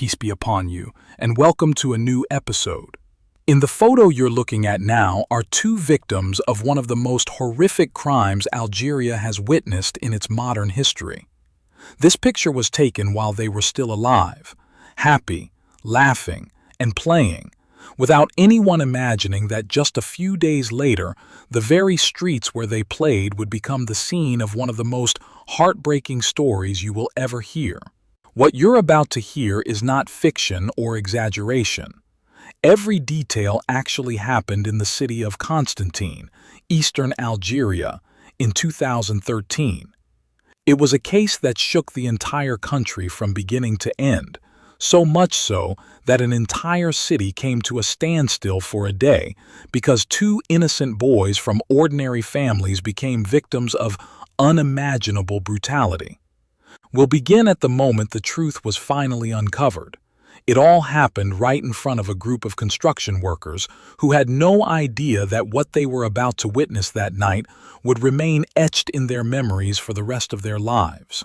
peace be upon you, and welcome to a new episode. In the photo you're looking at now are two victims of one of the most horrific crimes Algeria has witnessed in its modern history. This picture was taken while they were still alive, happy, laughing, and playing, without anyone imagining that just a few days later, the very streets where they played would become the scene of one of the most heartbreaking stories you will ever hear. What you're about to hear is not fiction or exaggeration. Every detail actually happened in the city of Constantine, eastern Algeria, in 2013. It was a case that shook the entire country from beginning to end, so much so that an entire city came to a standstill for a day because two innocent boys from ordinary families became victims of unimaginable brutality. We'll begin at the moment the truth was finally uncovered. It all happened right in front of a group of construction workers who had no idea that what they were about to witness that night would remain etched in their memories for the rest of their lives.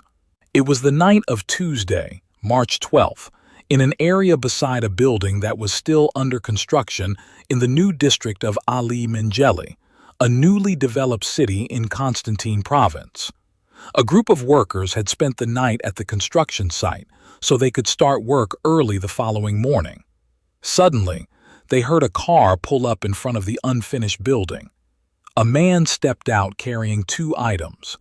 It was the night of Tuesday, March 12th, in an area beside a building that was still under construction in the new district of Ali Mendjeli, a newly developed city in Constantine province. A group of workers had spent the night at the construction site so they could start work early the following morning. Suddenly, they heard a car pull up in front of the unfinished building. A man stepped out carrying two items.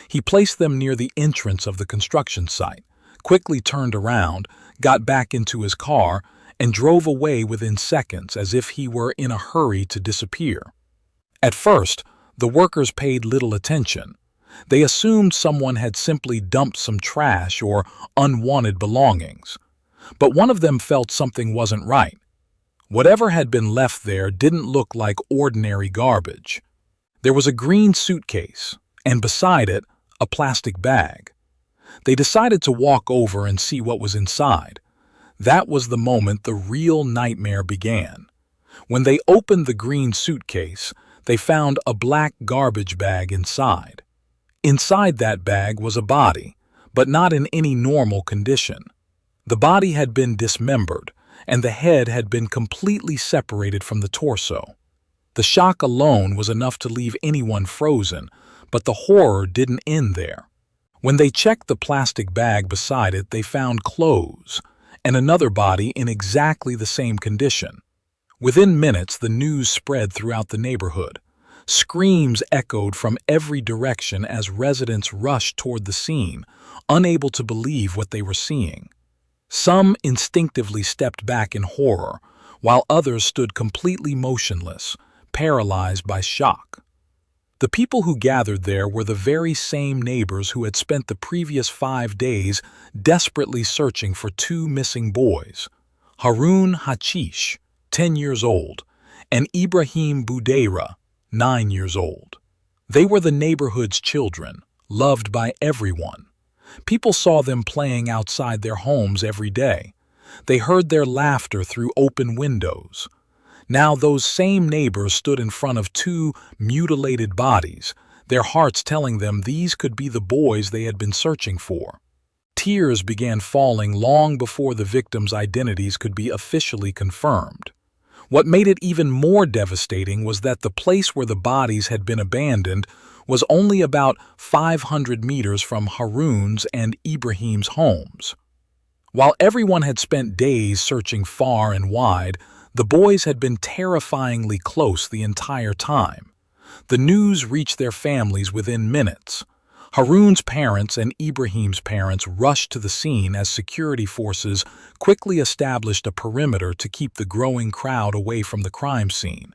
He placed them near the entrance of the construction site, quickly turned around, got back into his car, and drove away within seconds as if he were in a hurry to disappear. At first, the workers paid little attention. They assumed someone had simply dumped some trash or unwanted belongings. But one of them felt something wasn't right. Whatever had been left there didn't look like ordinary garbage. There was a green suitcase, and beside it, a plastic bag. They decided to walk over and see what was inside. That was the moment the real nightmare began. When they opened the green suitcase, they found a black garbage bag inside. Inside that bag was a body, but not in any normal condition. The body had been dismembered, and the head had been completely separated from the torso. The shock alone was enough to leave anyone frozen, but the horror didn't end there. When they checked the plastic bag beside it, they found clothes and another body in exactly the same condition. Within minutes, the news spread throughout the neighborhood. Screams echoed from every direction as residents rushed toward the scene, unable to believe what they were seeing. Some instinctively stepped back in horror, while others stood completely motionless, paralyzed by shock. The people who gathered there were the very same neighbors who had spent the previous 5 days desperately searching for two missing boys, Haroun Hachiche, 10 years old, and Ibrahim Boudayra, 9 years old. They were the neighborhood's children, loved by everyone. People saw them playing outside their homes every day. They heard their laughter through open windows. Now those same neighbors stood in front of two mutilated bodies, their hearts telling them these could be the boys they had been searching for. Tears began falling long before the victims' identities could be officially confirmed. What made it even more devastating was that the place where the bodies had been abandoned was only about 500 meters from Haroun's and Ibrahim's homes. While everyone had spent days searching far and wide, the boys had been terrifyingly close the entire time. The news reached their families within minutes. Haroun's parents and Ibrahim's parents rushed to the scene as security forces quickly established a perimeter to keep the growing crowd away from the crime scene.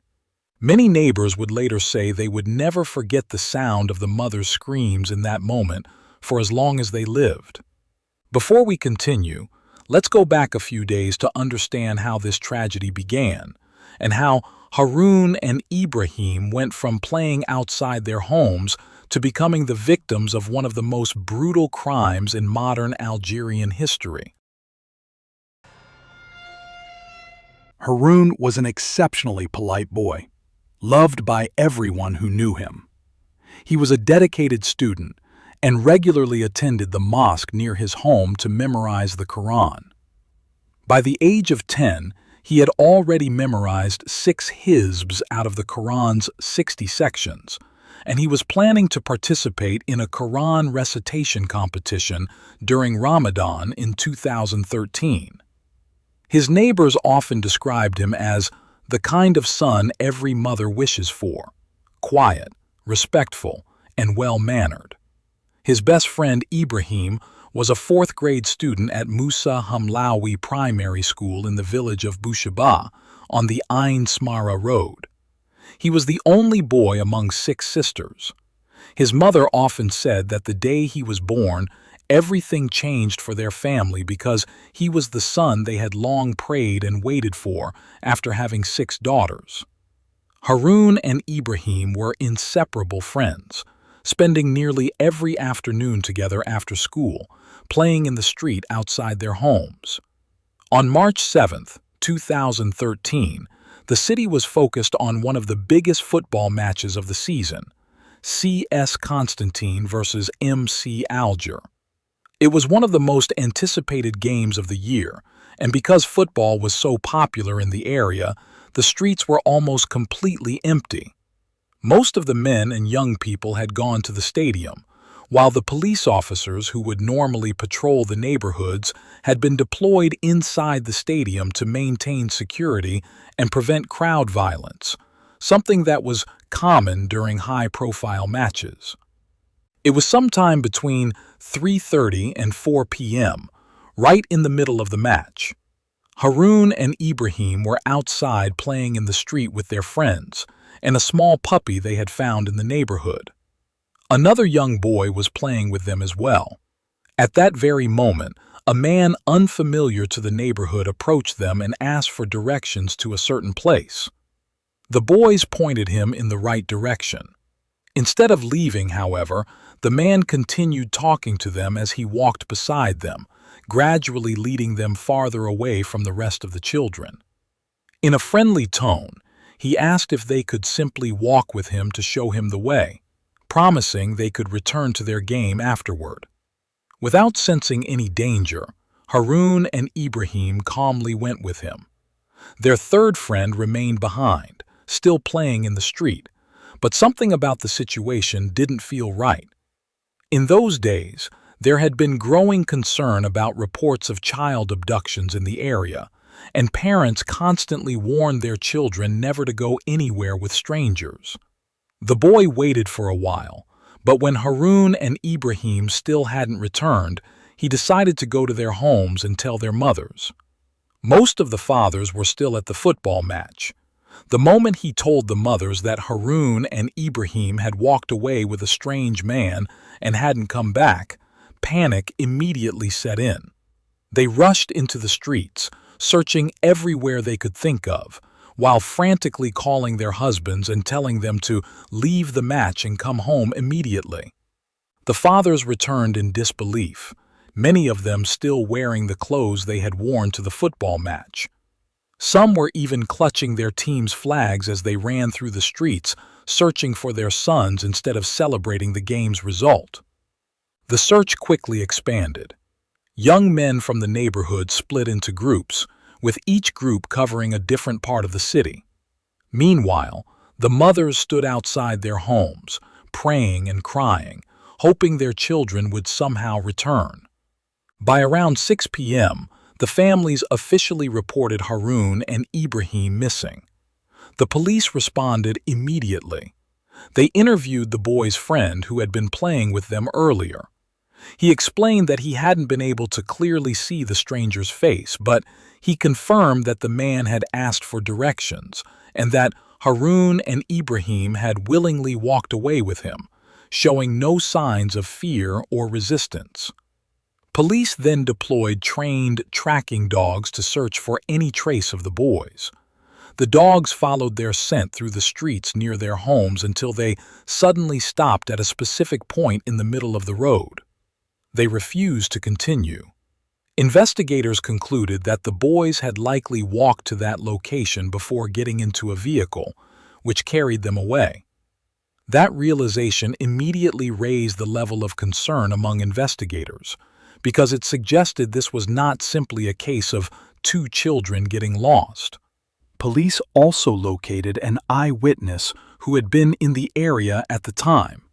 Many neighbors would later say they would never forget the sound of the mother's screams in that moment for as long as they lived. Before we continue, let's go back a few days to understand how this tragedy began and how Haroun and Ibrahim went from playing outside their homes to becoming the victims of one of the most brutal crimes in modern Algerian history. Haroun was an exceptionally polite boy, loved by everyone who knew him. He was a dedicated student and regularly attended the mosque near his home to memorize the Quran. By the age of 10, he had already memorized 6 hizbs out of the Quran's 60 sections, and he was planning to participate in a Quran recitation competition during Ramadan in 2013. His neighbors often described him as the kind of son every mother wishes for: quiet, respectful, and well-mannered. His best friend Ibrahim was a 4th-grade student at Musa Hamlawi Primary School in the village of Boushaba on the Ain Smara Road. He was the only boy among 6 sisters. His mother often said that the day he was born, everything changed for their family because he was the son they had long prayed and waited for after having 6 daughters. Haroun and Ibrahim were inseparable friends, spending nearly every afternoon together after school, playing in the street outside their homes. On March 7, 2013, the city was focused on one of the biggest football matches of the season: CS Constantine versus MC Alger. It was one of the most anticipated games of the year, and because football was so popular in the area, the streets were almost completely empty. Most of the men and young people had gone to the stadium, while the police officers who would normally patrol the neighborhoods had been deployed inside the stadium to maintain security and prevent crowd violence, something that was common during high-profile matches. It was sometime between 3:30 and 4 p.m., right in the middle of the match. Haroun and Ibrahim were outside playing in the street with their friends and a small puppy they had found in the neighborhood. Another young boy was playing with them as well. At that very moment, a man unfamiliar to the neighborhood approached them and asked for directions to a certain place. The boys pointed him in the right direction. Instead of leaving, however, the man continued talking to them as he walked beside them, gradually leading them farther away from the rest of the children. In a friendly tone, he asked if they could simply walk with him to show him the way, promising they could return to their game afterward. Without sensing any danger, Haroun and Ibrahim calmly went with him. Their third friend remained behind, still playing in the street, but something about the situation didn't feel right. In those days, there had been growing concern about reports of child abductions in the area, and parents constantly warned their children never to go anywhere with strangers. The boy waited for a while, but when Haroun and Ibrahim still hadn't returned, he decided to go to their homes and tell their mothers. Most of the fathers were still at the football match. The moment he told the mothers that Haroun and Ibrahim had walked away with a strange man and hadn't come back, panic immediately set in. They rushed into the streets, searching everywhere they could think of, while frantically calling their husbands and telling them to leave the match and come home immediately. The fathers returned in disbelief, many of them still wearing the clothes they had worn to the football match. Some were even clutching their team's flags as they ran through the streets, searching for their sons instead of celebrating the game's result. The search quickly expanded. Young men from the neighborhood split into groups, with each group covering a different part of the city. Meanwhile, the mothers stood outside their homes, praying and crying, hoping their children would somehow return. By around 6 p.m., the families officially reported Haroun and Ibrahim missing. The police responded immediately. They interviewed the boy's friend who had been playing with them earlier. He explained that he hadn't been able to clearly see the stranger's face, but he confirmed that the man had asked for directions and that Haroun and Ibrahim had willingly walked away with him, showing no signs of fear or resistance. Police then deployed trained tracking dogs to search for any trace of the boys. The dogs followed their scent through the streets near their homes until they suddenly stopped at a specific point in the middle of the road. They refused to continue. Investigators concluded that the boys had likely walked to that location before getting into a vehicle, which carried them away. That realization immediately raised the level of concern among investigators, because it suggested this was not simply a case of 2 children getting lost. Police also located an eyewitness who had been in the area at the time.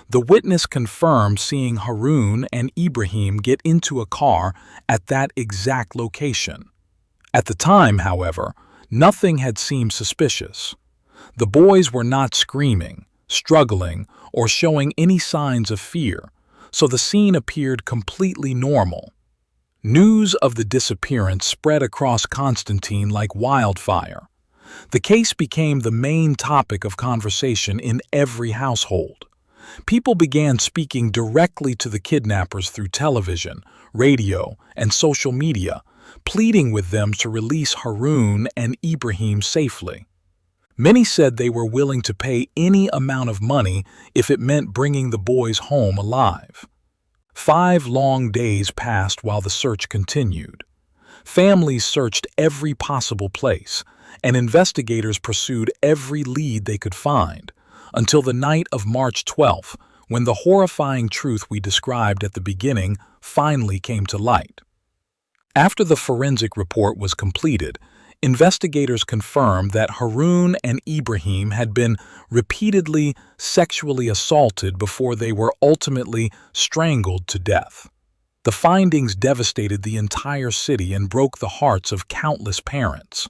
The witness confirmed seeing Haroun and Ibrahim get into a car at that exact location. At the time, however, nothing had seemed suspicious. The boys were not screaming, struggling, or showing any signs of fear, so the scene appeared completely normal. News of the disappearance spread across Constantine like wildfire. The case became the main topic of conversation in every household. People began speaking directly to the kidnappers through television, radio, and social media, pleading with them to release Haroun and Ibrahim safely. Many said they were willing to pay any amount of money if it meant bringing the boys home alive. 5 long days passed while the search continued. Families searched every possible place, and investigators pursued every lead they could find, until the night of March 12th, when the horrifying truth we described at the beginning finally came to light. After the forensic report was completed, investigators confirmed that Haroun and Ibrahim had been repeatedly sexually assaulted before they were ultimately strangled to death. The findings devastated the entire city and broke the hearts of countless parents.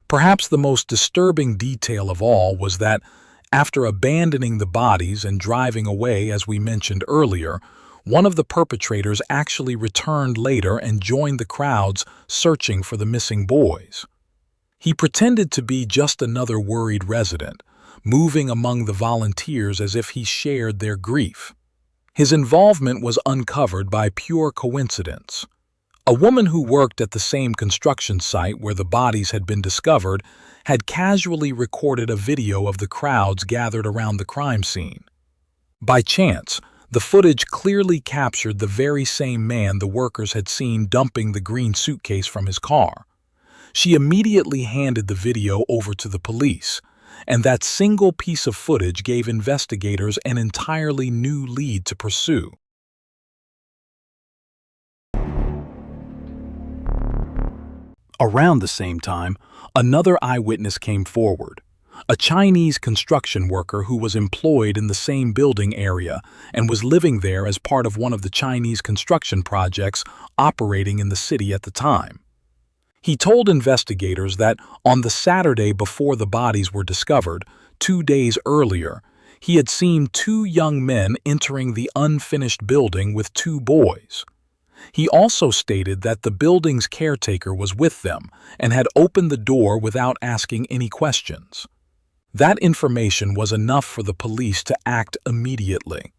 Perhaps the most disturbing detail of all was that, after abandoning the bodies and driving away, as we mentioned earlier, one of the perpetrators actually returned later and joined the crowds searching for the missing boys. He pretended to be just another worried resident, moving among the volunteers as if he shared their grief. His involvement was uncovered by pure coincidence. A woman who worked at the same construction site where the bodies had been discovered had casually recorded a video of the crowds gathered around the crime scene. By chance, the footage clearly captured the very same man the workers had seen dumping the green suitcase from his car. She immediately handed the video over to the police, and that single piece of footage gave investigators an entirely new lead to pursue. Around the same time, another eyewitness came forward, a Chinese construction worker who was employed in the same building area and was living there as part of one of the Chinese construction projects operating in the city at the time. He told investigators that on the Saturday before the bodies were discovered, 2 days earlier, he had seen 2 young men entering the unfinished building with 2 boys. He also stated that the building's caretaker was with them and had opened the door without asking any questions. That information was enough for the police to act immediately.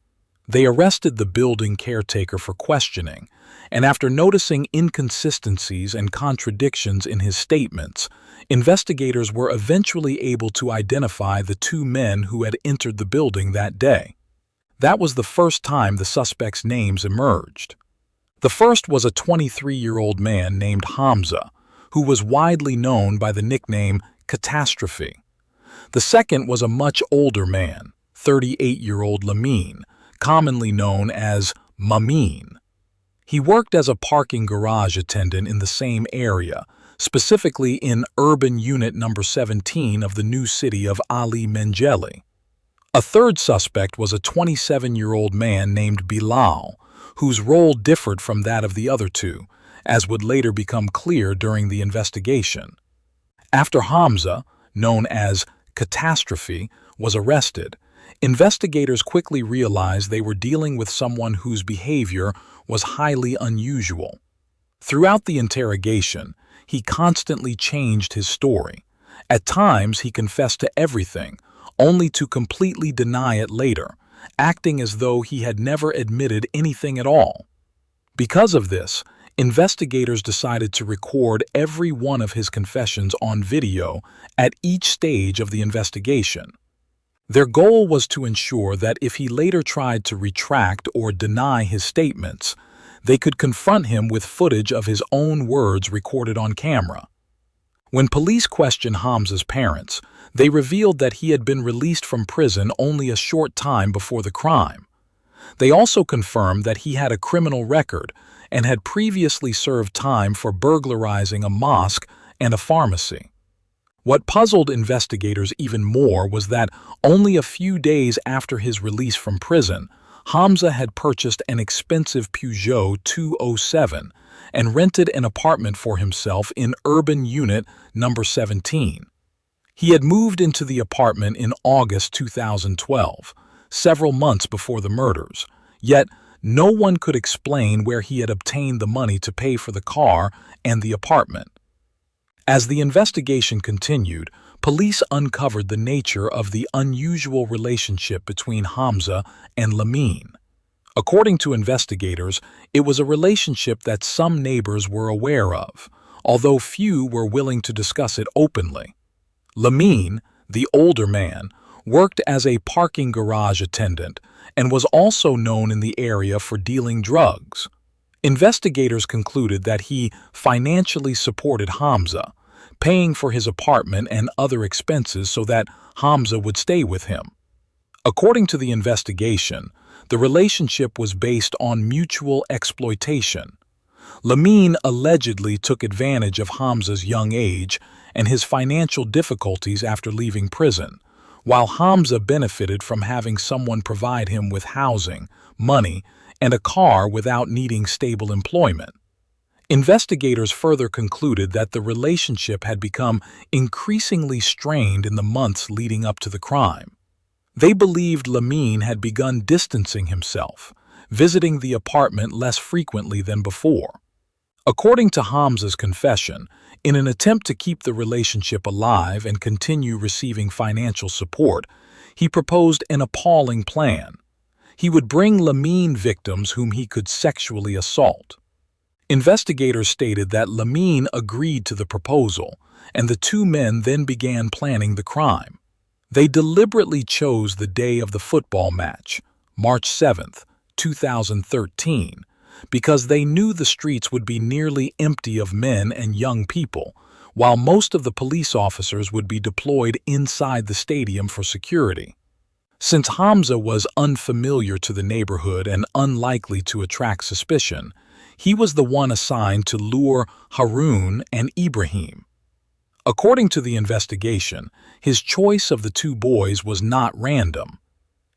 They arrested the building caretaker for questioning, and after noticing inconsistencies and contradictions in his statements, investigators were eventually able to identify the 2 men who had entered the building that day. That was the first time the suspects' names emerged. The first was a 23-year-old man named Hamza, who was widely known by the nickname Catastrophe. The second was a much older man, 38-year-old Lamine, commonly known as Mamin. He worked as a parking garage attendant in the same area, specifically in urban unit number 17 of the new city of Ali Mendjeli. A third suspect was a 27-year-old man named Bilal, whose role differed from that of the other 2, as would later become clear during the investigation. After Hamza, known as Catastrophe, was arrested, investigators quickly realized they were dealing with someone whose behavior was highly unusual. Throughout the interrogation, he constantly changed his story. At times, he confessed to everything, only to completely deny it later, acting as though he had never admitted anything at all. Because of this, investigators decided to record every one of his confessions on video at each stage of the investigation. Their goal was to ensure that if he later tried to retract or deny his statements, they could confront him with footage of his own words recorded on camera. When police questioned Hamza's parents, they revealed that he had been released from prison only a short time before the crime. They also confirmed that he had a criminal record and had previously served time for burglarizing a mosque and a pharmacy. What puzzled investigators even more was that only a few days after his release from prison, Hamza had purchased an expensive Peugeot 207 and rented an apartment for himself in urban unit number 17. He had moved into the apartment in August 2012, several months before the murders, yet no one could explain where he had obtained the money to pay for the car and the apartment. As the investigation continued, police uncovered the nature of the unusual relationship between Hamza and Lamine. According to investigators, it was a relationship that some neighbors were aware of, although few were willing to discuss it openly. Lamine, the older man, worked as a parking garage attendant and was also known in the area for dealing drugs. Investigators concluded that he financially supported Hamza, paying for his apartment and other expenses so that Hamza would stay with him. According to the investigation, the relationship was based on mutual exploitation. Lamine allegedly took advantage of Hamza's young age and his financial difficulties after leaving prison, while Hamza benefited from having someone provide him with housing, money, and a car without needing stable employment. Investigators further concluded that the relationship had become increasingly strained in the months leading up to the crime. They believed Lamine had begun distancing himself, visiting the apartment less frequently than before. According to Hamza's confession, in an attempt to keep the relationship alive and continue receiving financial support, he proposed an appalling plan. He would bring Lamine victims whom he could sexually assault. Investigators stated that Lamine agreed to the proposal, and the two men then began planning the crime. They deliberately chose the day of the football match, March 7, 2013, because they knew the streets would be nearly empty of men and young people, while most of the police officers would be deployed inside the stadium for security. Since Hamza was unfamiliar to the neighborhood and unlikely to attract suspicion, he was the one assigned to lure Haroun and Ibrahim. According to the investigation, his choice of the two boys was not random.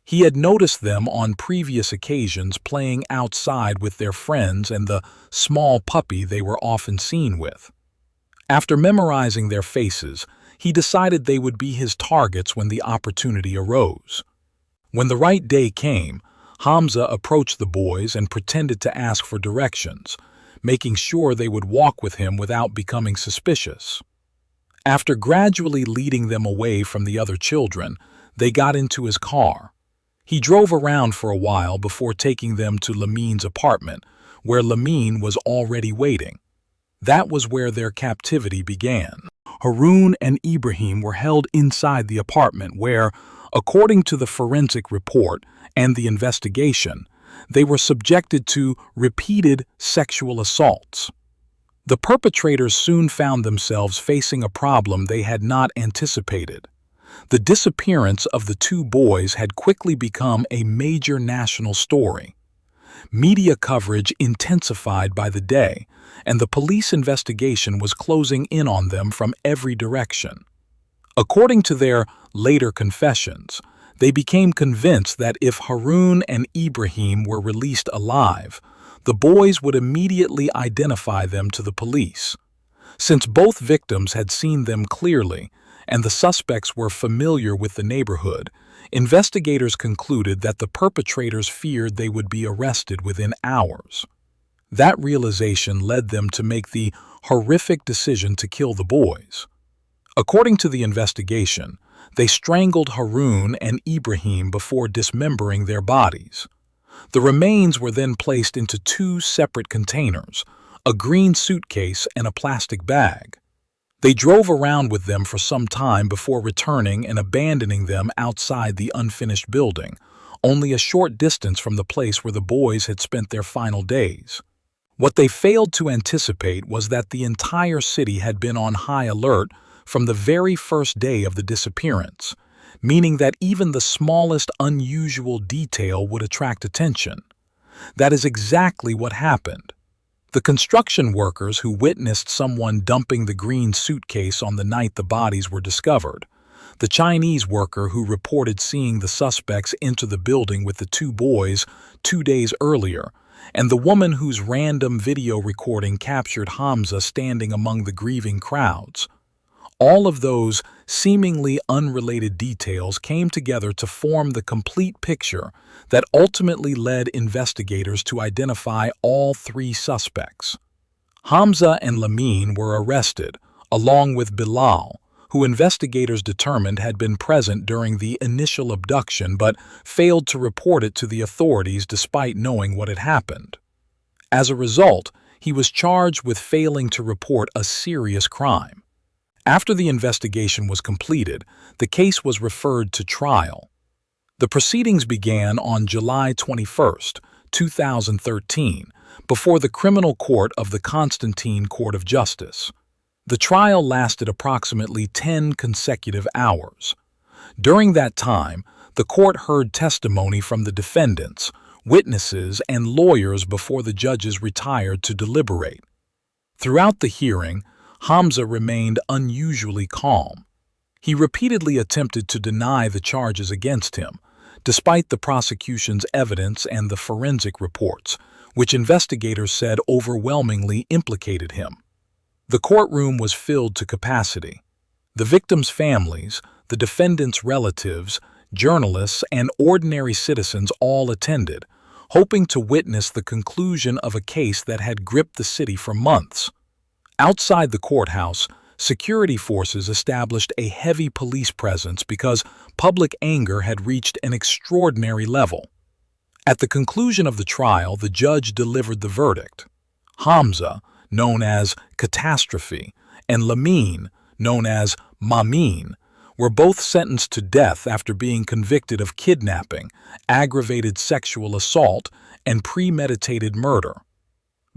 He had noticed them on previous occasions playing outside with their friends and the small puppy they were often seen with. After memorizing their faces, he decided they would be his targets when the opportunity arose. When the right day came, Hamza approached the boys and pretended to ask for directions, making sure they would walk with him without becoming suspicious. After gradually leading them away from the other children, they got into his car. He drove around for a while before taking them to Lamine's apartment, where Lamine was already waiting. That was where their captivity began. Haroun and Ibrahim were held inside the apartment where, according to the forensic report and the investigation, they were subjected to repeated sexual assaults. The perpetrators soon found themselves facing a problem they had not anticipated. The disappearance of the two boys had quickly become a major national story. Media coverage intensified by the day, and the police investigation was closing in on them from every direction. According to their later confessions, they became convinced that if Haroun and Ibrahim were released alive, the boys would immediately identify them to the police. Since both victims had seen them clearly, and the suspects were familiar with the neighborhood, investigators concluded that the perpetrators feared they would be arrested within hours. That realization led them to make the horrific decision to kill the boys. According to the investigation, they strangled Haroun and Ibrahim before dismembering their bodies. The remains were then placed into two separate containers, a green suitcase and a plastic bag. They drove around with them for some time before returning and abandoning them outside the unfinished building, only a short distance from the place where the boys had spent their final days. What they failed to anticipate was that the entire city had been on high alert from the very first day of the disappearance, meaning that even the smallest unusual detail would attract attention. That is exactly what happened. The construction workers who witnessed someone dumping the green suitcase on the night the bodies were discovered, the Chinese worker who reported seeing the suspects enter the building with the two boys 2 days earlier, and the woman whose random video recording captured Hamza standing among the grieving crowds. All of those seemingly unrelated details came together to form the complete picture that ultimately led investigators to identify all 3 suspects. Hamza and Lamine were arrested, along with Bilal, who investigators determined had been present during the initial abduction but failed to report it to the authorities despite knowing what had happened. As a result, he was charged with failing to report a serious crime. After the investigation was completed, the case was referred to trial. The proceedings began on July 21, 2013, before the criminal court of the Constantine Court of Justice. The trial lasted approximately 10 consecutive hours. During that time, the court heard testimony from the defendants, witnesses, and lawyers before the judges retired to deliberate. Throughout the hearing, Hamza remained unusually calm. He repeatedly attempted to deny the charges against him, despite the prosecution's evidence and the forensic reports, which investigators said overwhelmingly implicated him. The courtroom was filled to capacity. The victims' families, the defendants' relatives, journalists, and ordinary citizens all attended, hoping to witness the conclusion of a case that had gripped the city for months. Outside the courthouse, security forces established a heavy police presence because public anger had reached an extraordinary level. At the conclusion of the trial, the judge delivered the verdict. Hamza, known as Catastrophe, and Lamine, known as Mamin, were both sentenced to death after being convicted of kidnapping, aggravated sexual assault, and premeditated murder.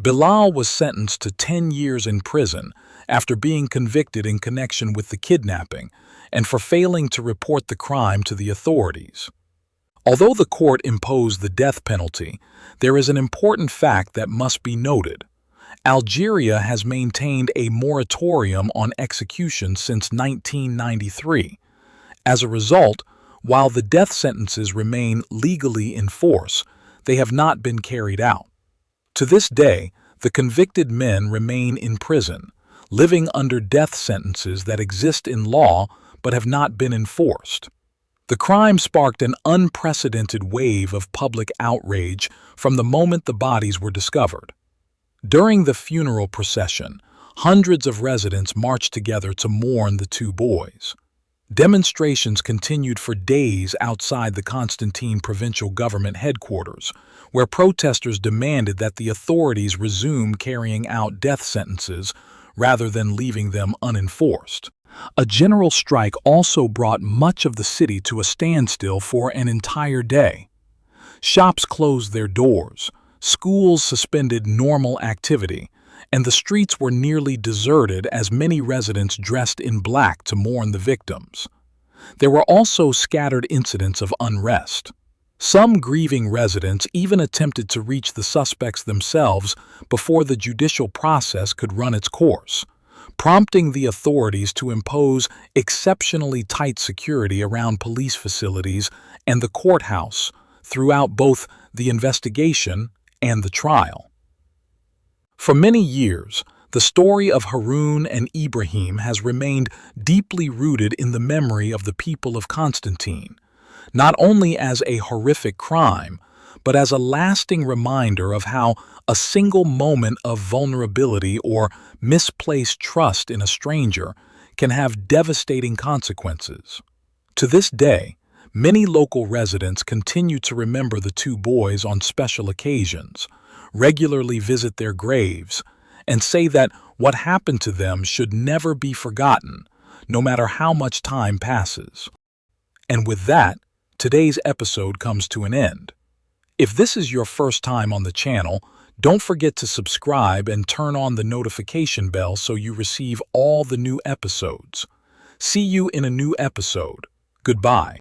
Bilal was sentenced to 10 years in prison after being convicted in connection with the kidnapping and for failing to report the crime to the authorities. Although the court imposed the death penalty, there is an important fact that must be noted. Algeria has maintained a moratorium on execution since 1993. As a result, while the death sentences remain legally in force, they have not been carried out. To this day, the convicted men remain in prison, living under death sentences that exist in law but have not been enforced. The crime sparked an unprecedented wave of public outrage from the moment the bodies were discovered. During the funeral procession, hundreds of residents marched together to mourn the two boys. Demonstrations continued for days outside the Constantine provincial government headquarters, where protesters demanded that the authorities resume carrying out death sentences rather than leaving them unenforced. A general strike also brought much of the city to a standstill for an entire day. Shops closed their doors, schools suspended normal activity, and the streets were nearly deserted as many residents dressed in black to mourn the victims. There were also scattered incidents of unrest. Some grieving residents even attempted to reach the suspects themselves before the judicial process could run its course, prompting the authorities to impose exceptionally tight security around police facilities and the courthouse throughout both the investigation and the trial. For many years, the story of Haroun and Ibrahim has remained deeply rooted in the memory of the people of Constantine, not only as a horrific crime, but as a lasting reminder of how a single moment of vulnerability or misplaced trust in a stranger can have devastating consequences. To this day, many local residents continue to remember the two boys on special occasions, regularly visit their graves, and say that what happened to them should never be forgotten, no matter how much time passes. And with that, today's episode comes to an end. If this is your first time on the channel, don't forget to subscribe and turn on the notification bell so you receive all the new episodes. See you in a new episode. Goodbye.